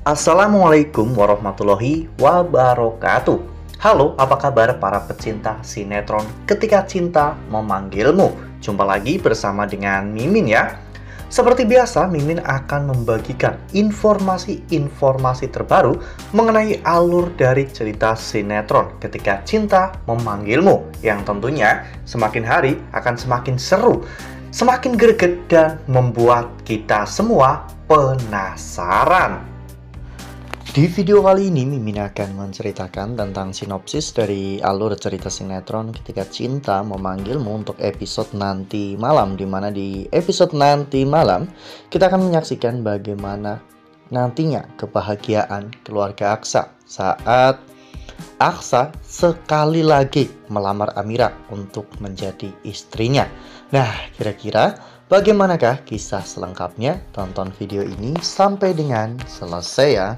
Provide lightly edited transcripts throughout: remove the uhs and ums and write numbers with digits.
Assalamualaikum warahmatullahi wabarakatuh. Halo, apa kabar para pecinta sinetron Ketika Cinta Memanggilmu? Jumpa lagi bersama dengan Mimin ya. Seperti biasa, Mimin akan membagikan informasi-informasi terbaru mengenai alur dari cerita sinetron Ketika Cinta Memanggilmu, yang tentunya semakin hari akan semakin seru, semakin greget, dan membuat kita semua penasaran. Di video kali ini, Mimin akan menceritakan tentang sinopsis dari alur cerita sinetron Ketika Cinta Memanggilmu untuk episode nanti malam, dimana di episode nanti malam kita akan menyaksikan bagaimana nantinya kebahagiaan keluarga Aksa saat Aksa sekali lagi melamar Amira untuk menjadi istrinya. Nah, kira-kira bagaimanakah kisah selengkapnya? Tonton video ini sampai dengan selesai ya.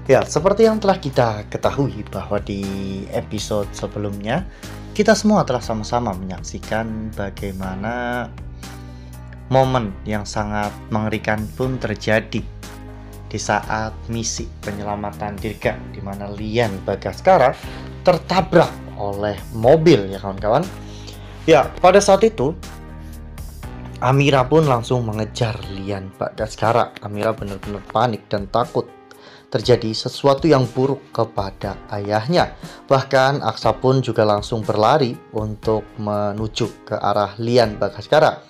Ya, seperti yang telah kita ketahui bahwa di episode sebelumnya kita semua telah sama-sama menyaksikan bagaimana momen yang sangat mengerikan pun terjadi di saat misi penyelamatan Dirga, di mana Lian Bagaskara tertabrak oleh mobil ya kawan-kawan. Ya, pada saat itu Amira pun langsung mengejar Lian Bagaskara. Amira benar-benar panik dan takut terjadi sesuatu yang buruk kepada ayahnya. Bahkan Aksa pun juga langsung berlari untuk menuju ke arah Lian Bagaskara.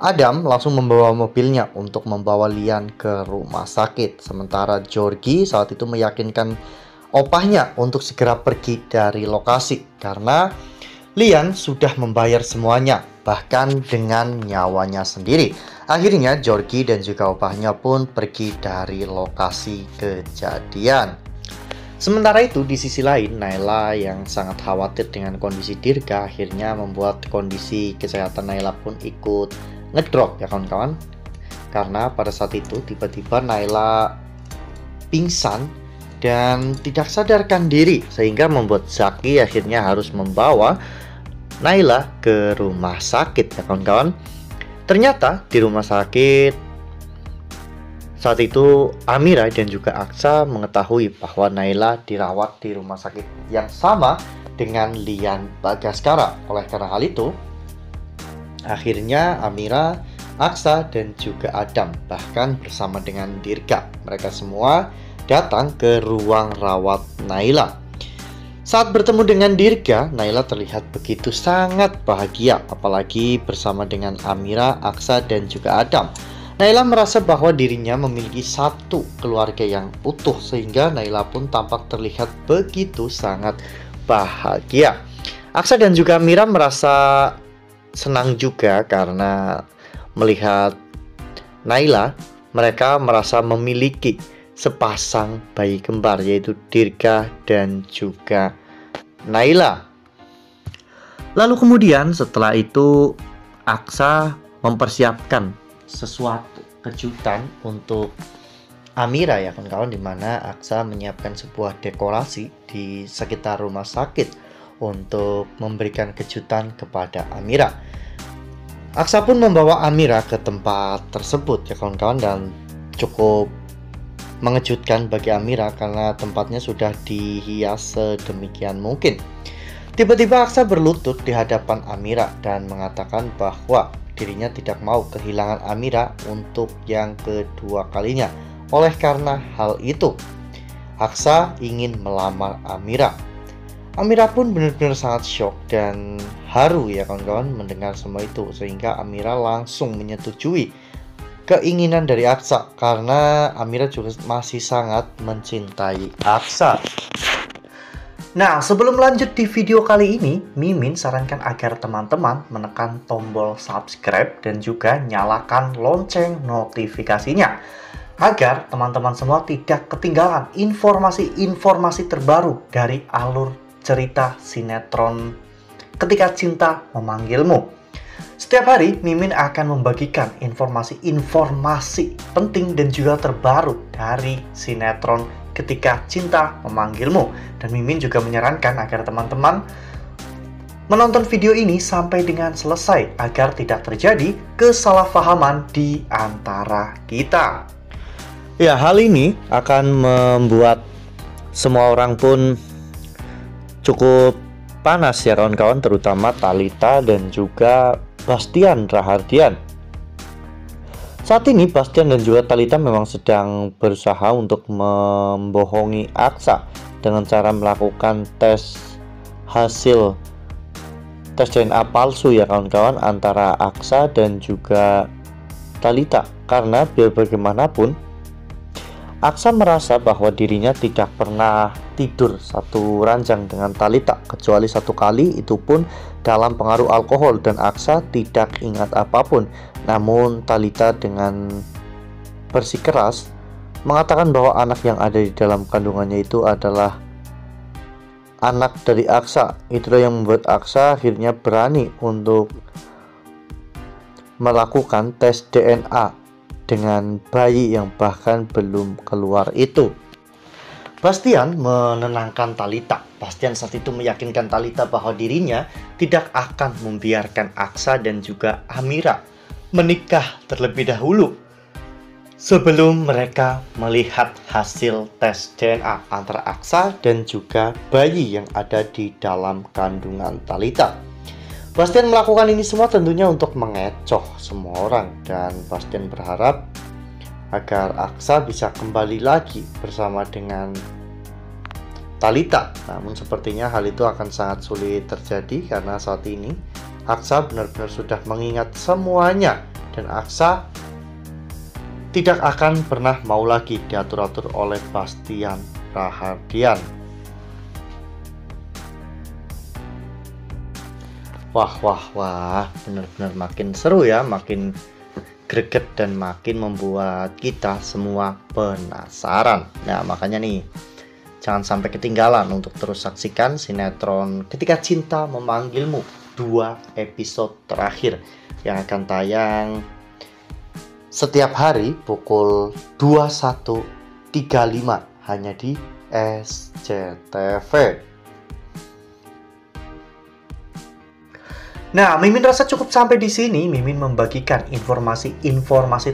Adam langsung membawa mobilnya untuk membawa Lian ke rumah sakit. Sementara Georgie saat itu meyakinkan opahnya untuk segera pergi dari lokasi karena Lian sudah membayar semuanya, bahkan dengan nyawanya sendiri. Akhirnya Georgie dan juga opahnya pun pergi dari lokasi kejadian. Sementara itu di sisi lain, Naila yang sangat khawatir dengan kondisi Dirga akhirnya membuat kondisi kesehatan Naila pun ikut ngedrop ya kawan-kawan. Karena pada saat itu tiba-tiba Naila pingsan dan tidak sadarkan diri, sehingga membuat Zaki akhirnya harus membawa Naila ke rumah sakit ya kawan-kawan. Ternyata di rumah sakit saat itu Amira dan juga Aksa mengetahui bahwa Naila dirawat di rumah sakit yang sama dengan Lian Bagaskara. Oleh karena hal itu, akhirnya Amira, Aksa dan juga Adam, bahkan bersama dengan Dirga, mereka semua datang ke ruang rawat Naila. Saat bertemu dengan Dirga, Naila terlihat begitu sangat bahagia, apalagi bersama dengan Amira, Aksa, dan juga Adam. Naila merasa bahwa dirinya memiliki satu keluarga yang utuh, sehingga Naila pun tampak terlihat begitu sangat bahagia. Aksa dan juga Amira merasa senang juga karena melihat Naila. Mereka merasa memiliki sepasang bayi kembar, yaitu Dirga dan juga Naila. Lalu kemudian setelah itu Aksa mempersiapkan sesuatu kejutan untuk Amira ya kawan-kawan, dimana Aksa menyiapkan sebuah dekorasi di sekitar rumah sakit untuk memberikan kejutan kepada Amira. Aksa pun membawa Amira ke tempat tersebut ya kawan-kawan, dan cukup mengejutkan bagi Amira karena tempatnya sudah dihias sedemikian mungkin. Tiba-tiba Aksa berlutut di hadapan Amira dan mengatakan bahwa dirinya tidak mau kehilangan Amira untuk yang kedua kalinya. Oleh karena hal itu, Aksa ingin melamar Amira. Amira pun benar-benar sangat shock dan haru ya kawan-kawan mendengar semua itu, sehingga Amira langsung menyetujui keinginan dari Aksa karena Amira juga masih sangat mencintai Aksa. Nah, sebelum lanjut di video kali ini, Mimin sarankan agar teman-teman menekan tombol subscribe dan juga nyalakan lonceng notifikasinya agar teman-teman semua tidak ketinggalan informasi-informasi terbaru dari alur cerita sinetron Ketika Cinta Memanggilmu. Setiap hari, Mimin akan membagikan informasi-informasi penting dan juga terbaru dari sinetron Ketika Cinta Memanggilmu. Dan Mimin juga menyarankan agar teman-teman menonton video ini sampai dengan selesai agar tidak terjadi kesalahpahaman di antara kita. Ya, hal ini akan membuat semua orang pun cukup panas ya kawan-kawan, terutama Thalita dan juga Bastian Rahardian. Saat ini Bastian dan juga Thalita memang sedang berusaha untuk membohongi Aksa dengan cara melakukan hasil tes DNA palsu ya kawan-kawan antara Aksa dan juga Thalita. Karena biar bagaimanapun Aksa merasa bahwa dirinya tidak pernah tidur satu ranjang dengan Thalita kecuali satu kali, itu pun dalam pengaruh alkohol, dan Aksa tidak ingat apapun. Namun Thalita dengan bersikeras mengatakan bahwa anak yang ada di dalam kandungannya itu adalah anak dari Aksa. Itulah yang membuat Aksa akhirnya berani untuk melakukan tes DNA dengan bayi yang bahkan belum keluar itu. Bastian menenangkan Thalita. Bastian saat itu meyakinkan Thalita bahwa dirinya tidak akan membiarkan Aksa dan juga Amira menikah terlebih dahulu sebelum mereka melihat hasil tes DNA antara Aksa dan juga bayi yang ada di dalam kandungan Thalita. Bastian melakukan ini semua tentunya untuk mengecoh semua orang, dan Bastian berharap agar Aksa bisa kembali lagi bersama dengan Thalita. Namun sepertinya hal itu akan sangat sulit terjadi karena saat ini Aksa benar-benar sudah mengingat semuanya, dan Aksa tidak akan pernah mau lagi diatur-atur oleh Bastian Rahardian. Wah, benar-benar makin seru ya, makin greget dan makin membuat kita semua penasaran. Nah, makanya nih, jangan sampai ketinggalan untuk terus saksikan sinetron Ketika Cinta Memanggilmu 2 episode terakhir yang akan tayang setiap hari pukul 21.35 hanya di SCTV. Nah, Mimin rasa cukup sampai di sini. Mimin membagikan informasi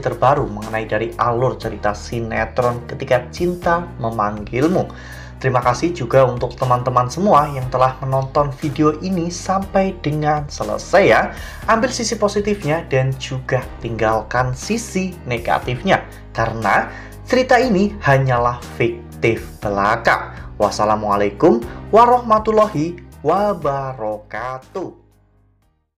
terbaru mengenai dari alur cerita sinetron Ketika Cinta Memanggilmu. Terima kasih juga untuk teman-teman semua yang telah menonton video ini sampai dengan selesai ya. Ambil sisi positifnya dan juga tinggalkan sisi negatifnya, karena cerita ini hanyalah fiktif belaka. Wassalamualaikum warahmatullahi wabarakatuh.